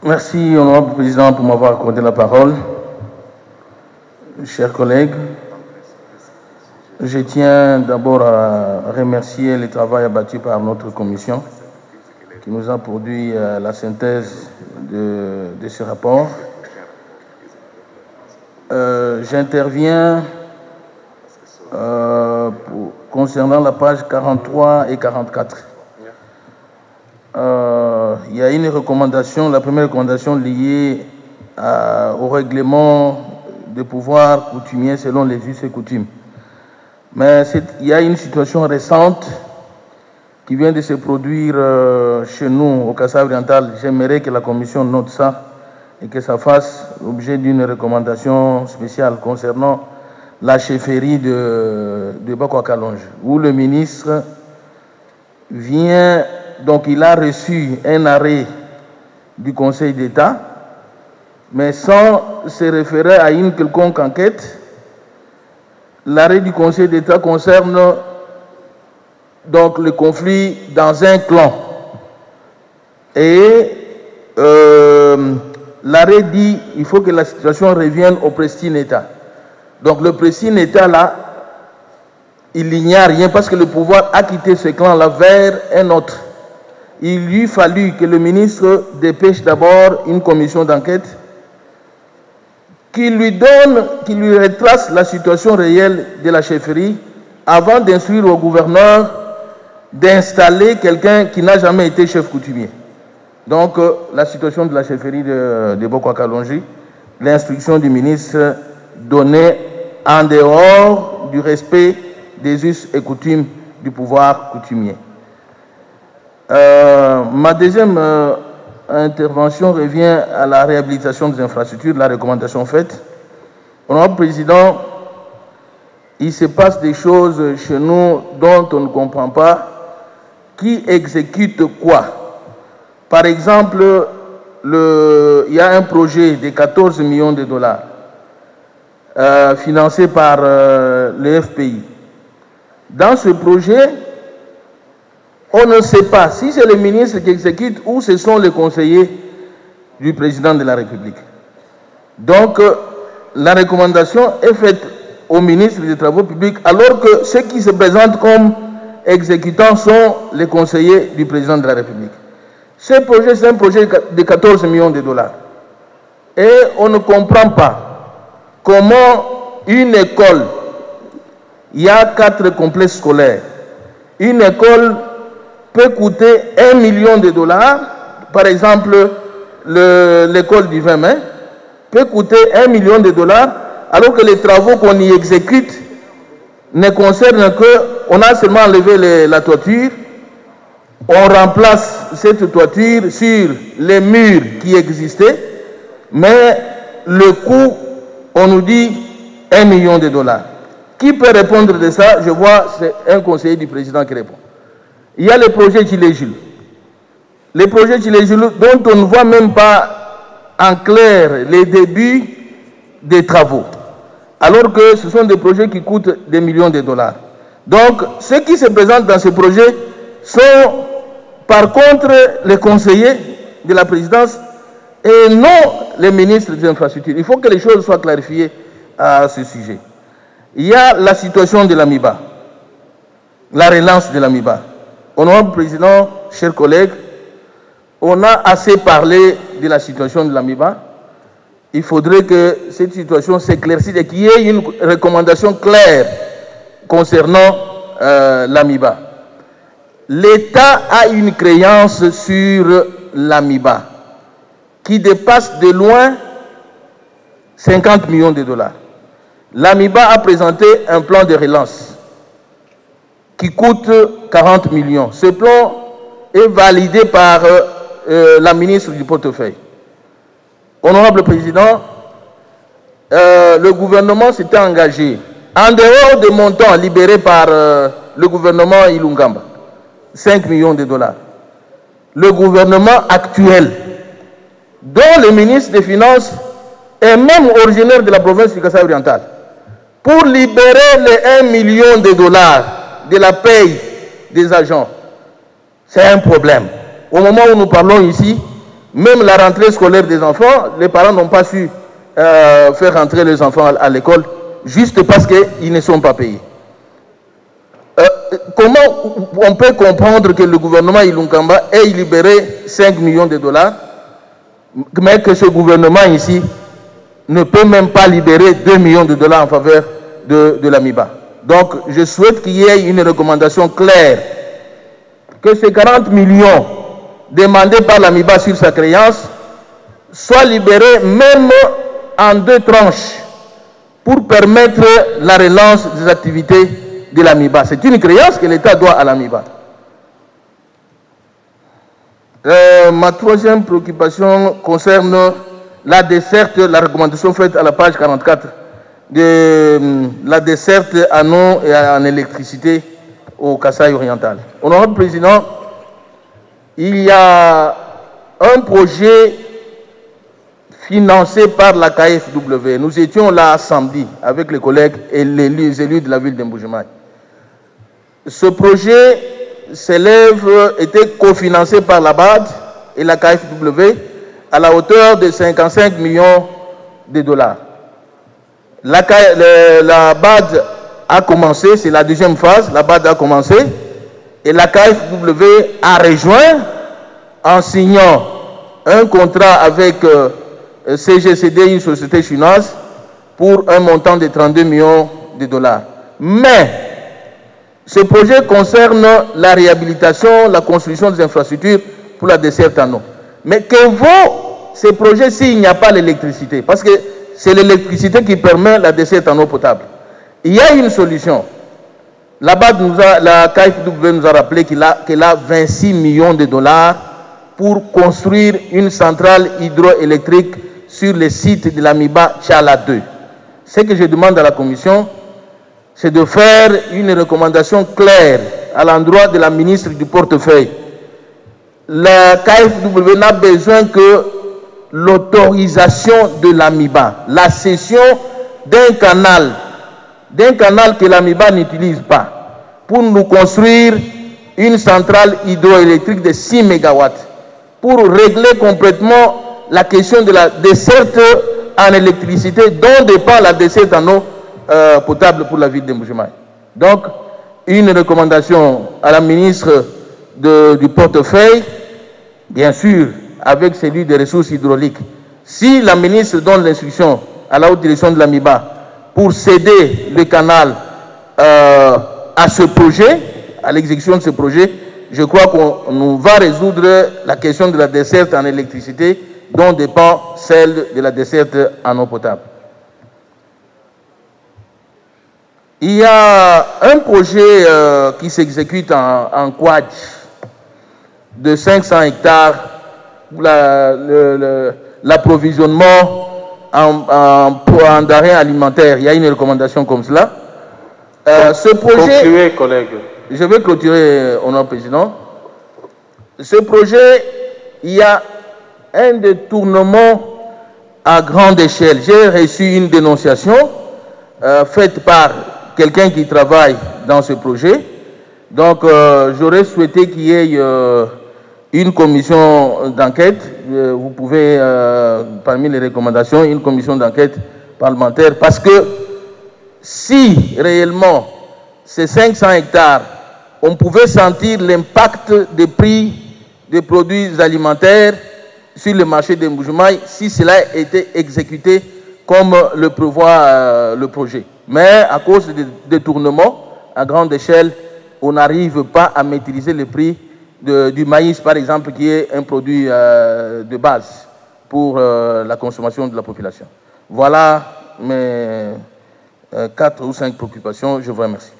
Merci, Honorable Président, pour m'avoir accordé la parole. Chers collègues, je tiens d'abord à remercier le travail abattu par notre commission qui nous a produit la synthèse de ce rapport. J'interviens concernant la page 43 et 44. Il y a une recommandation, la première recommandation liée au règlement de pouvoir coutumier selon les us et coutumes. Mais il y a une situation récente qui vient de se produire chez nous, au Kassai oriental. J'aimerais que la commission note ça et que ça fasse l'objet d'une recommandation spéciale concernant la chefferie de Bakwa-Kalonge, où le ministre vient, donc il a reçu un arrêt du Conseil d'État, mais sans se référer à une quelconque enquête. L'arrêt du Conseil d'État concerne donc le conflit dans un clan. Et l'arrêt dit qu'il faut que la situation revienne au pristine État. Donc le pristine État là, il n'y a rien parce que le pouvoir a quitté ce clan-là vers un autre. Il lui fallut que le ministre dépêche d'abord une commission d'enquête qui lui retrace la situation réelle de la chefferie avant d'instruire au gouverneur d'installer quelqu'un qui n'a jamais été chef coutumier. Donc, la situation de la chefferie de Bakwa-Kalonge, l'instruction du ministre donnée en dehors du respect des us et coutumes du pouvoir coutumier. Ma deuxième intervention revient à la réhabilitation des infrastructures, la recommandation faite. Honorable Président, il se passe des choses chez nous dont on ne comprend pas. Qui exécute quoi? Par exemple, il y a un projet de 14 millions de dollars financé par le FPI. Dans ce projet, on ne sait pas si c'est le ministre qui exécute ou ce sont les conseillers du président de la République. Donc, la recommandation est faite au ministre des Travaux publics alors que ceux qui se présentent comme exécutants sont les conseillers du président de la République. Ce projet, c'est un projet de 14 millions de dollars. Et on ne comprend pas comment une école, il y a 4 complexes scolaires, une école peut coûter 1 million de dollars, par exemple l'école du 20 mai, peut coûter 1 million de dollars, alors que les travaux qu'on y exécute ne concernent que, on a seulement enlevé la toiture, on remplace cette toiture sur les murs qui existaient, mais le coût, on nous dit 1 million de dollars. Qui peut répondre de ça? Je vois, c'est un conseiller du président qui répond. Il y a le projet Tchilé-Jules. Les projets Tchilé-Jules dont on ne voit même pas en clair les débuts des travaux. Alors que ce sont des projets qui coûtent des millions de dollars. Donc, ceux qui se présentent dans ce projet sont par contre les conseillers de la présidence et non les ministres des infrastructures. Il faut que les choses soient clarifiées à ce sujet. Il y a la situation de l'AMIBA, la relance de l'AMIBA. Honorable Président, chers collègues, on a assez parlé de la situation de l'AMIBA. Il faudrait que cette situation s'éclaircisse et qu'il y ait une recommandation claire concernant l'AMIBA. L'État a une créance sur l'AMIBA qui dépasse de loin 50 millions de dollars. L'AMIBA a présenté un plan de relance qui coûte 40 millions. Ce plan est validé par la ministre du portefeuille. Honorable Président, le gouvernement s'était engagé, en dehors des montants libérés par le gouvernement Ilungamba, 5 millions de dollars. Le gouvernement actuel, dont le ministre des Finances est même originaire de la province du Kassai oriental, pour libérer les 1 million de dollars de la paye des agents, c'est un problème. Au moment où nous parlons ici, Même la rentrée scolaire des enfants, les parents n'ont pas su faire rentrer les enfants à l'école juste parce qu'ils ne sont pas payés. Comment on peut comprendre que le gouvernement Ilunkamba ait libéré 5 millions de dollars, mais que ce gouvernement ici ne peut même pas libérer 2 millions de dollars en faveur de l'AMIBA? Donc, je souhaite qu'il y ait une recommandation claire, que ces 40 millions demandés par l'AMIBA sur sa créance soient libérés même en 2 tranches pour permettre la relance des activités de l'AMIBA. C'est une créance que l'État doit à l'AMIBA. Ma 3e préoccupation concerne la desserte, la recommandation faite à la page 44 de la desserte en eau et en électricité au Kasaï oriental. Honorable Président, il y a un projet financé par la KfW. Nous étions là samedi avec les collègues et les élus de la ville de Mbuji-Mayi. Ce projet était cofinancé par la BAD et la KfW à la hauteur de 55 millions de dollars. La BAD a commencé, c'est la 2e phase, la BAD a commencé et la KfW a rejoint en signant un contrat avec CGCD, une société chinoise, pour un montant de 32 millions de dollars. Mais ce projet concerne la réhabilitation, la construction des infrastructures pour la desserte en eau. Mais que vaut ce projet s'il n'y a pas l'électricité? Parce que c'est l'électricité qui permet la desserte en eau potable. Il y a une solution. La KfW nous a rappelé qu'elle a 26 millions de dollars pour construire une centrale hydroélectrique sur le site de l'AMIBA Tchala 2. Ce que je demande à la Commission, c'est de faire une recommandation claire à l'endroit de la ministre du portefeuille. La KfW n'a besoin que l'autorisation de l'AMIBA, la cession d'un canal que l'AMIBA n'utilise pas, pour nous construire une centrale hydroélectrique de 6 MW, pour régler complètement la question de la desserte en électricité dont dépend la desserte en eau potable pour la ville de Mbuji-Mayi. Donc, une recommandation à la ministre du portefeuille, bien sûr, avec celui des ressources hydrauliques. Si la ministre donne l'instruction à la haute direction de l'AMIBA pour céder le canal à ce projet, à l'exécution de ce projet, je crois qu'on va résoudre la question de la desserte en électricité dont dépend celle de la desserte en eau potable. Il y a un projet qui s'exécute en Kouadj de 500 hectares pour l'approvisionnement en denrées alimentaires. Il y a une recommandation comme cela. Ce projet... Concluez, collègue. Je vais clôturer, Honorable Président. Ce projet, il y a un détournement à grande échelle. J'ai reçu une dénonciation faite par quelqu'un qui travaille dans ce projet. Donc, j'aurais souhaité qu'il y ait une commission d'enquête. Vous pouvez, parmi les recommandations, une commission d'enquête parlementaire. Parce que si réellement ces 500 hectares, on pouvait sentir l'impact des prix des produits alimentaires sur le marché de Mbuji-Mayi, si cela était exécuté comme le prévoit le projet. Mais à cause des détournements à grande échelle, on n'arrive pas à maîtriser le prix du maïs, par exemple, qui est un produit de base pour la consommation de la population. Voilà mes 4 ou 5 préoccupations. Je vous remercie.